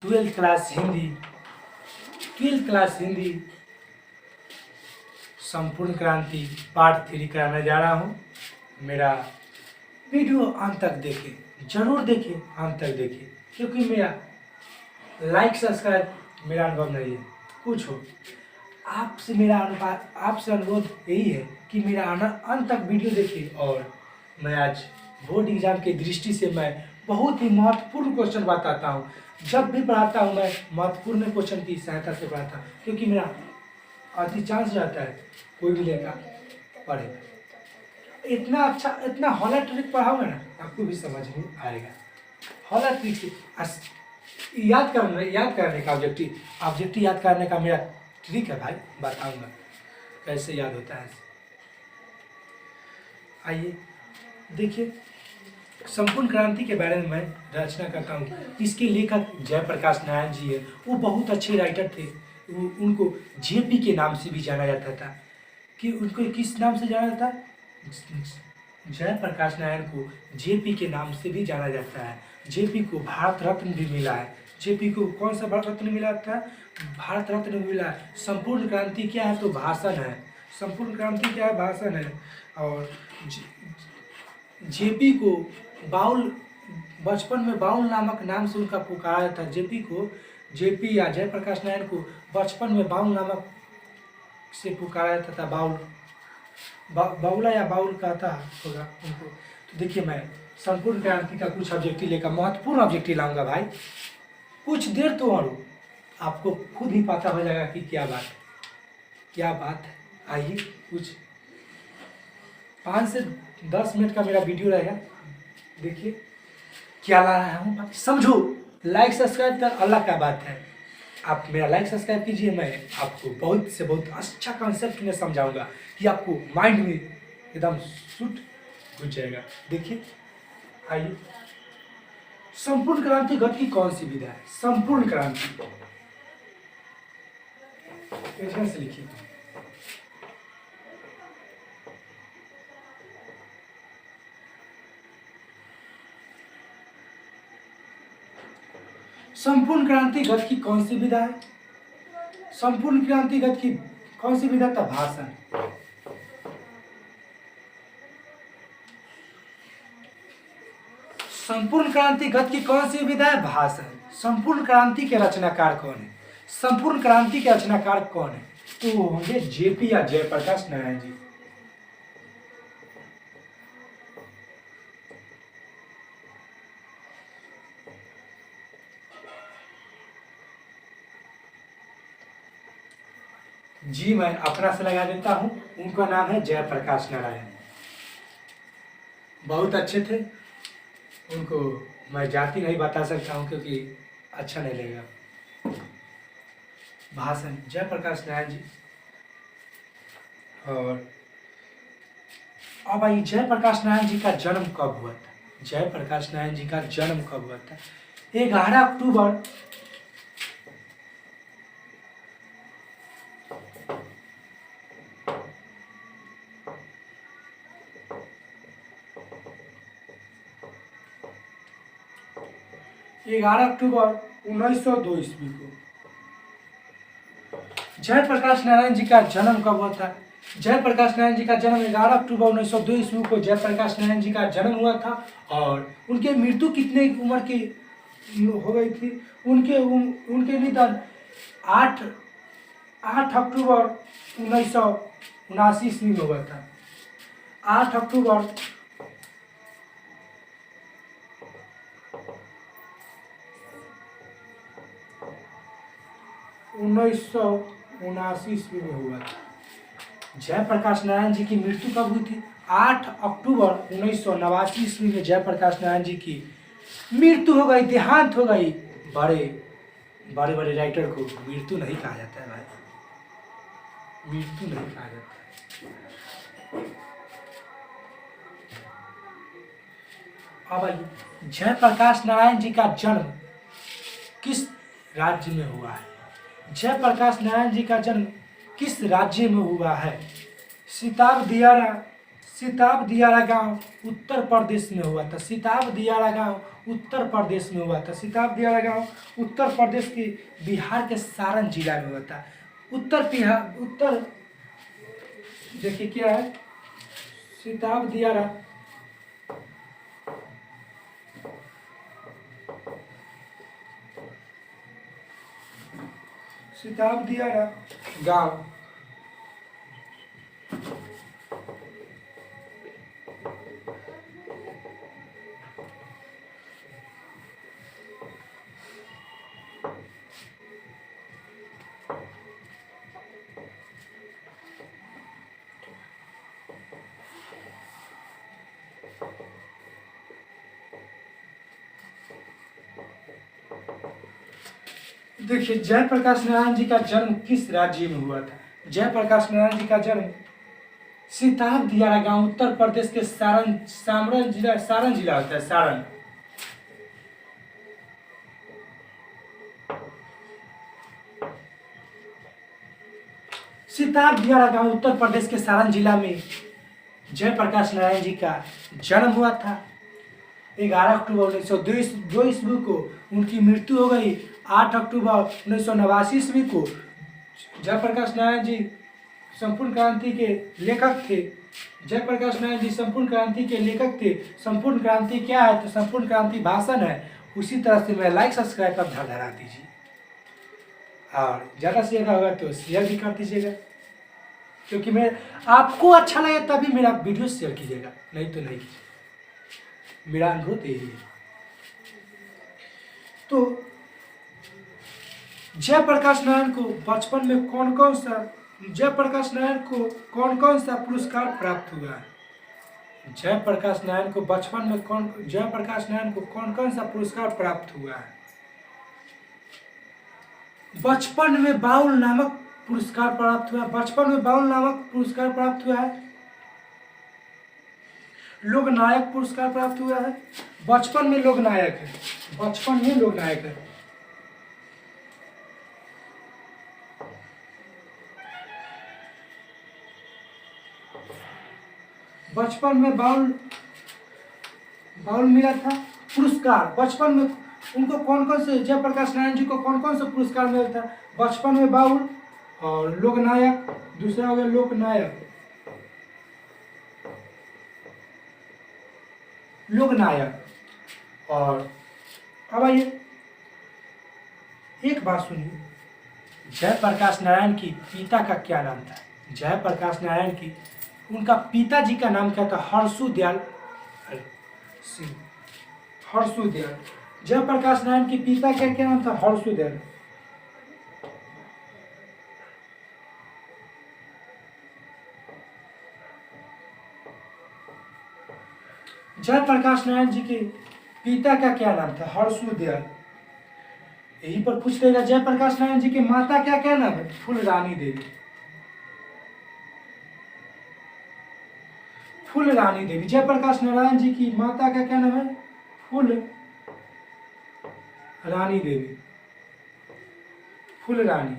Twelfth class Hindi संपूर्ण क्रांति part 3 कराने जा रहा हूँ। मेरा वीडियो अंत तक देखें, जरूर देखें, अंत तक देखें, क्योंकि मेरा लाइक सब्सक्राइब मेरा अनुभव नहीं है। कुछ हो आपसे अनुरोध यही है कि मेरा अंत तक वीडियो देखें। और मैं आज बोर्ड एग्जाम की दृष्टि से मैं बहुत ही महत्वपूर्ण क्वेश्चन बताता हूँ। जब भी पढ़ाता हूँ मैं महत्वपूर्ण क्वेश्चन की सहायता से पढ़ाता हूँ, क्योंकि मेरा अधिक चांस रहता है कोई भी लड़का पढ़े। इतना अच्छा, इतना हॉला ट्रिक पढ़ाऊंगा ना, आपको भी समझ में आएगा। हॉला ट्रिक से याद करने का ऑब्जेक्टिव याद करने का मेरा ट्रिक है भाई, बताऊंगा कैसे याद होता है। आइए देखिए, संपूर्ण क्रांति के बारे में मैं रचना करता हूँ। इसके लेखक जयप्रकाश नारायण जी है। वो बहुत अच्छे राइटर थे। उनको जेपी के नाम से भी जाना जाता था। कि उनको किस नाम से जाना जाता है? जयप्रकाश नारायण को जेपी के नाम से भी जाना जाता है। जेपी को भारत रत्न भी मिला है। जेपी को कौन सा भारत रत्न मिला था? भारत रत्न मिला है। संपूर्ण क्रांति क्या है? तो भाषण है। संपूर्ण क्रांति क्या है? भाषण है। और जेपी को बचपन में बाउल नामक नाम से उनका पुकारा था। जेपी या जयप्रकाश नारायण को बचपन में बाउल नामक से पुकारा जाता था। बाउला या बाउल कहता होगा उनको। तो देखिए, मैं संपूर्ण क्रांति का कुछ ऑब्जेक्टिव लेकर महत्वपूर्ण ऑब्जेक्टिव लाऊंगा भाई। कुछ देर तो और आपको खुद ही पता हो जाएगा कि क्या बात है। आइए, कुछ 5 से 10 मिनट का मेरा वीडियो रहेगा। देखिए क्या ला रहा हूँ, समझो। लाइक सब्सक्राइब कर अल्लाह का बात है। आप मेरा लाइक सब्सक्राइब कीजिए। मैं आपको बहुत से बहुत अच्छा कॉन्सेप्ट में समझाऊंगा कि आपको माइंड में एकदम सूट घुस जाएगा। देखिए, आइए, संपूर्ण क्रांति गत की कौन सी विधा है? संपूर्ण क्रांति से लिखिए। संपूर्ण क्रांतिगत की कौन सी विधा है? संपूर्ण क्रांतिगत की कौन सी विधा था? भाषण। संपूर्ण क्रांतिगत की कौन सी विधा है? भाषण। संपूर्ण क्रांति के रचनाकार कौन है? संपूर्ण क्रांति के रचनाकार कौन है? तो वो होंगे जेपी या जयप्रकाश नारायण जी। जी मैं अपना से लगा देता हूं। उनका नाम है जयप्रकाश नारायण। बहुत अच्छे थे। उनको मैं जाति नहीं बता सकता हूं क्योंकि अच्छा नहीं लगेगा। भाषण जयप्रकाश नारायण जी। और अब आइए, जयप्रकाश नारायण जी का जन्म कब हुआ था? जयप्रकाश नारायण जी का जन्म कब हुआ था? 11 अक्टूबर 1902 ईस्वी को जयप्रकाश नारायण जी का जन्म कब हुआ था? जयप्रकाश नारायण जी का जन्म 11 अक्टूबर 1902 ईस्वी को जयप्रकाश नारायण जी का जन्म हुआ था। और उनके मृत्यु कितने उम्र की हो गई थी? उनके निधन 8 अक्टूबर 1979 ईस्वी में हुआ था। 8 अक्टूबर 1979 ईस्वी में हुआ था। जयप्रकाश नारायण जी की मृत्यु कब हुई थी? 8 अक्टूबर 1989 ईस्वी में जयप्रकाश नारायण जी की मृत्यु हो गई, देहांत हो गई। बड़े राइटर को मृत्यु नहीं कहा जाता है भाई, मृत्यु नहीं कहा जाता है। अब आइए, जयप्रकाश नारायण जी का जन्म किस राज्य में हुआ है? जयप्रकाश नारायण जी का जन्म किस राज्य में हुआ है? सिताब दिया सिताब दियारा गांव उत्तर प्रदेश में हुआ था। सिताब दियारा गांव उत्तर प्रदेश में हुआ था। सिताब दियारा गांव उत्तर प्रदेश के बिहार के सारण जिला में हुआ था। उत्तर बिहार उत्तर देखिए क्या है, सिताब दियारा सिताब दियारा गांव देखिए जयप्रकाश नारायण जी का जन्म किस राज्य में हुआ था? जयप्रकाश नारायण जी का जन्म सिताब दियारा गांव उत्तर प्रदेश के सारण जिला होता है, सारण। सिताब दियारा गांव उत्तर प्रदेश के सारण जिला में जयप्रकाश नारायण जी का जन्म हुआ था। 11 अक्टूबर 1902 ईस्वी को उनकी मृत्यु हो गई। 8 अक्टूबर 1989 ईस्वी को जयप्रकाश नारायण जी संपूर्ण क्रांति के लेखक थे। जयप्रकाश नारायण जी संपूर्ण क्रांति के लेखक थे। संपूर्ण क्रांति क्या है? तो संपूर्ण क्रांति भाषण है। उसी तरह से मैं लाइक सब्सक्राइब पर धरा दीजिए और ज़्यादा से ज़्यादा होगा तो शेयर भी कर दीजिएगा, क्योंकि मैं आपको अच्छा लगे तभी मेरा वीडियो शेयर कीजिएगा, नहीं तो नहीं कीजिए। मेरा अनुरोध यही है। तो जयप्रकाश नारायण को बचपन में कौन कौन सा पुरस्कार प्राप्त हुआ है? जयप्रकाश नारायण को बचपन में कौन सा पुरस्कार प्राप्त हुआ है? बचपन में बाउल नामक पुरस्कार प्राप्त हुआ है। बचपन में बाउल नामक पुरस्कार प्राप्त हुआ है। लोक नायक पुरस्कार प्राप्त हुआ है। बचपन में लोक नायक है। बचपन में लोक नायक है। बचपन में बाउल मिला था पुरस्कार। बचपन में उनको कौन कौन से, जयप्रकाश नारायण जी को कौन कौन से पुरस्कार मिला था? बचपन में बाउल और लोक नायक, दूसरा हो गया लोक नायक, लोक नायक। और अब आइए एक बात सुनिए, जयप्रकाश नारायण की पिता का क्या नाम था? जयप्रकाश नारायण की उनका पिताजी का नाम क्या था? हर्षुदयाल सिंह। हर्षुदयाल। जयप्रकाश नारायण के पिता का क्या नाम था? हर्षुदयाल। जयप्रकाश नारायण जी के पिता का क्या नाम था? हर्षुदयाल। यहीं पर पूछ लेगा जयप्रकाश नारायण जी के माता का क्या नाम है? फूलरानी देवी। फूलरानी देवी। जयप्रकाश नारायण जी की माता का क्या नाम है? फूलरानी देवी। फूलरानी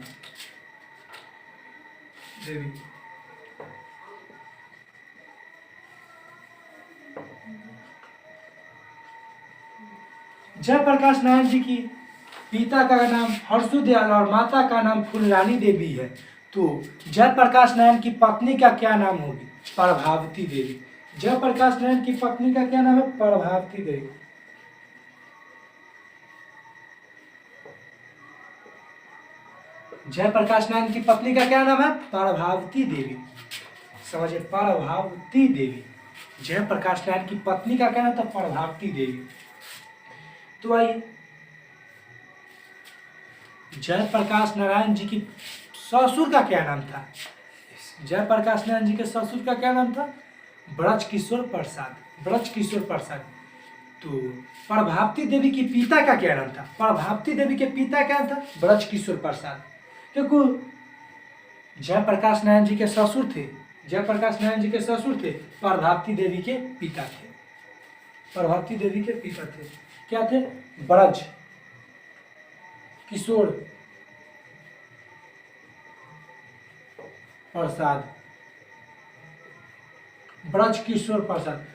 देवी। जयप्रकाश नारायण जी की पिता का नाम हर्षुदयाल और माता का नाम फूलरानी देवी है, तो जयप्रकाश नारायण की पत्नी का क्या नाम होगी? प्रभावती देवी। जयप्रकाश नारायण की पत्नी का क्या नाम है? प्रभावती देवी। जयप्रकाश नारायण की पत्नी का क्या नाम है? प्रभावती देवी। समझिए, प्रभावती देवी। जयप्रकाश नारायण की पत्नी का क्या नाम था? प्रभावती देवी। तो आइए, जयप्रकाश नारायण जी की ससुर का क्या नाम था? जयप्रकाश नारायण जी के ससुर का क्या नाम था? ब्रजकिशोर प्रसाद। ब्रजकिशोर प्रसाद। तो प्रभावती देवी की पिता का क्या नाम था? प्रभावती देवी के पिता क्या था? ब्रजकिशोर प्रसाद। क्योंकि जयप्रकाश नारायण जी के ससुर थे, जयप्रकाश नारायण जी के ससुर थे, प्रभावती देवी के पिता थे। प्रभावती देवी के पिता थे, क्या थे? ब्रज किशोर प्रसाद। ब्रज किशोर प्रसाद।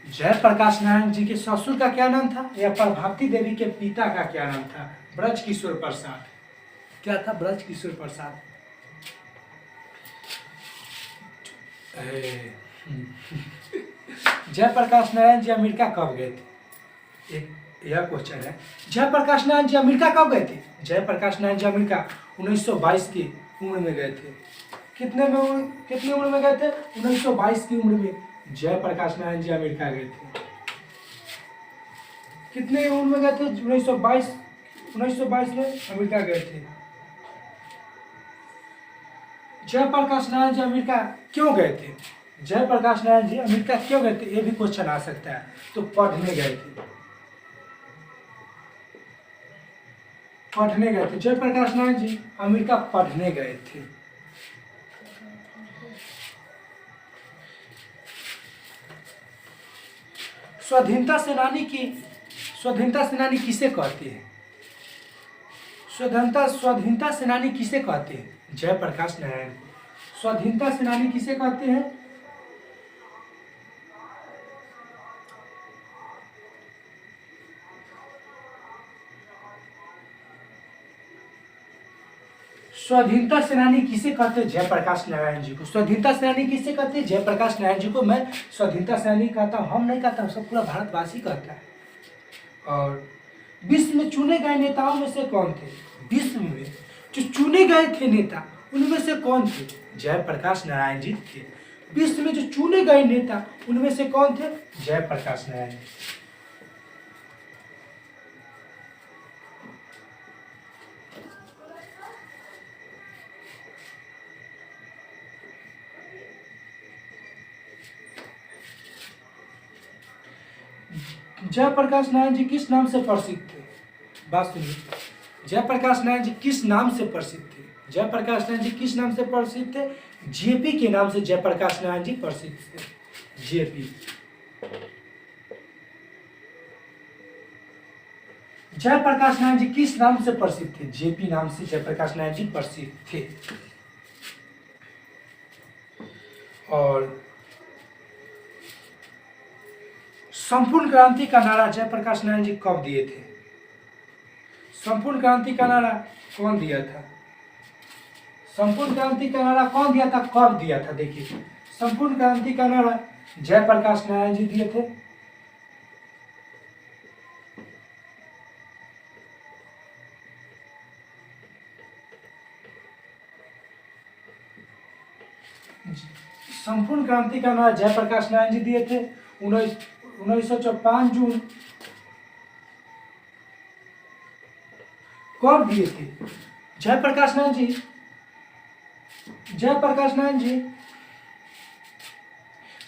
जयप्रकाश नारायण जी के ससुर का क्या नाम था, या प्रभावती देवी के पिता का क्या नाम था? ब्रज किशोर प्रसाद। क्या था? ब्रज किशोर प्रसाद। जयप्रकाश नारायण जी अमेरिका कब गए थे? एक यह क्वेश्चन है। जयप्रकाश नारायण जी अमेरिका कब गए थे? जयप्रकाश नारायण जी अमेरिका 1922 की उम्र में गए थे। कितनी उम्र में गए थे? 1922 की उम्र में जयप्रकाश नारायण जी अमेरिका गए थे। कितने उम्र में गए थे? 1922 में अमेरिका गए थे। जयप्रकाश नारायण जी अमेरिका क्यों गए थे? जयप्रकाश नारायण जी अमेरिका क्यों गए थे, ये भी क्वेश्चन आ सकता है। तो पढ़ने गए थे। पढ़ने गए थे। जयप्रकाश नारायण जी अमेरिका पढ़ने गए थे। स्वाधीनता सेनानी किसे कहते हैं? स्वाधीनता सेनानी किसे कहते हैं? जयप्रकाश नारायण को। स्वाधीनता सेनानी किसे कहते हैं? स्वाधीनता सेनानी किसे कहते हैं? जयप्रकाश नारायण जी को। स्वाधीनता सेनानी किसे कहते हैं? जयप्रकाश नारायण जी को। मैं स्वाधीनता सेनानी कहता हूँ, हम नहीं कहता हूँ, सब पूरा भारतवासी कहता है। और विश्व में चुने गए नेताओं में से कौन थे? विश्व में जो चुने गए थे नेता, उनमें से कौन थे? जयप्रकाश नारायण जी थे। विश्व में जो चुने गए नेता, उनमें से कौन थे? जयप्रकाश नारायण जी। जयप्रकाश नारायण जी किस नाम से प्रसिद्ध थे? बात सुनिए। जयप्रकाश नारायण जी किस नाम से प्रसिद्ध थे? जयप्रकाश नारायण जी किस नाम से प्रसिद्ध थे? जेपी के नाम से जयप्रकाश नारायण जी प्रसिद्ध थे। जेपी। जयप्रकाश नारायण जी किस नाम से प्रसिद्ध थे? जेपी नाम से जयप्रकाश नारायण जी प्रसिद्ध थे। और संपूर्ण क्रांति का नारा जयप्रकाश नारायण जी कब दिए थे? संपूर्ण क्रांति का नारा कौन दिया था? संपूर्ण क्रांति का नारा कौन दिया था, कब दिया था? देखिए, संपूर्ण क्रांति का नारा जयप्रकाश नारायण जी दिए थे। संपूर्ण क्रांति का नारा जयप्रकाश नारायण जी दिए थे 1905 जून। कब दिए थे? जयप्रकाश नारायण जी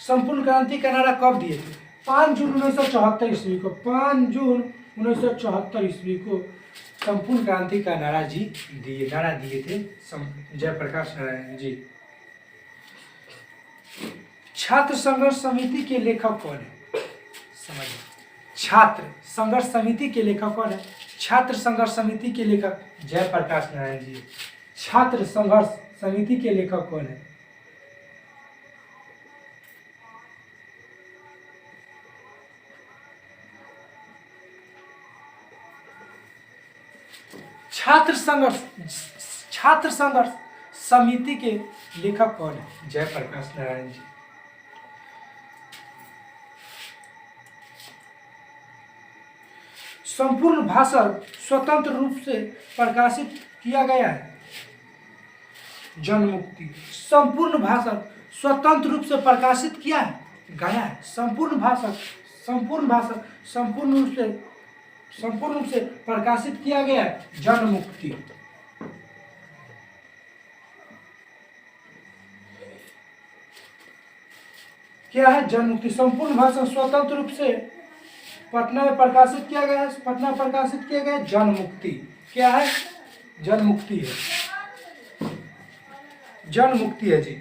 संपूर्ण क्रांति का नारा कब दिए थे? 5 जून 1974 ईस्वी को। 5 जून 1974 ईस्वी को संपूर्ण क्रांति का नारा दिए थे जयप्रकाश नारायण जी। छात्र संघर्ष समिति के लेखक कौन है? समझिए, छात्र संघर्ष समिति के लेखक कौन है? छात्र संघर्ष समिति के लेखक जयप्रकाश नारायण जी। छात्र संघर्ष समिति के लेखक कौन है? छात्र संघर्ष समिति के लेखक कौन है? जयप्रकाश नारायण जी। संपूर्ण भाषण स्वतंत्र रूप से प्रकाशित किया गया है। जनमुक्ति। संपूर्ण भाषण स्वतंत्र रूप से प्रकाशित किया है, गया है। संपूर्ण रूप से प्रकाशित किया गया है। जनमुक्ति। क्या है? जनमुक्ति। संपूर्ण भाषण स्वतंत्र रूप से पटना में प्रकाशित किया गया है। पटना प्रकाशित किया गया है। जनमुक्ति। क्या है? जनमुक्ति है। जनमुक्ति है जी।